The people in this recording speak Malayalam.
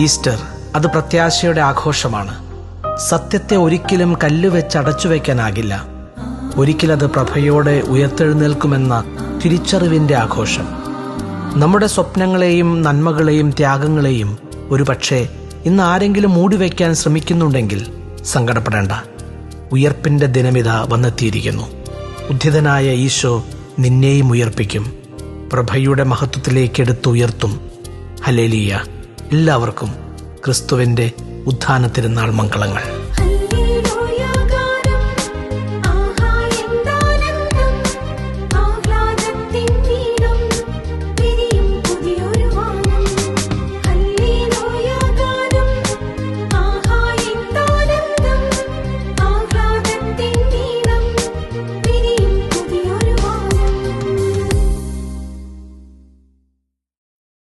ഈസ്റ്റർ അത് പ്രത്യാശയുടെ ആഘോഷമാണ്. സത്യത്തെ ഒരിക്കലും കല്ലുവെച്ച് അടച്ചു വയ്ക്കാനാകില്ല. ഒരിക്കലത് പ്രഭയോടെ ഉയർത്തെഴുന്നേൽക്കുമെന്ന തിരിച്ചറിവിൻ്റെ ആഘോഷം. നമ്മുടെ സ്വപ്നങ്ങളെയും നന്മകളെയും ത്യാഗങ്ങളെയും ഒരുപക്ഷെ ഇന്ന് ആരെങ്കിലും മൂടിവെക്കാൻ ശ്രമിക്കുന്നുണ്ടെങ്കിൽ സങ്കടപ്പെടേണ്ട. ഉയർപ്പിൻ്റെ ദിനമിതാ വന്നെത്തിയിരിക്കുന്നു. ഉദ്ധിതനായ ഈശോ നിന്നെയും ഉയർപ്പിക്കും. പ്രഭയുടെ മഹത്വത്തിലേക്ക് എടുത്തുയർത്തും. ഹല്ലേലൂയ. എല്ലാവർക്കും ക്രിസ്തുവിൻ്റെ ഉത്ഥാന തിരുനാൾ മംഗളങ്ങൾ.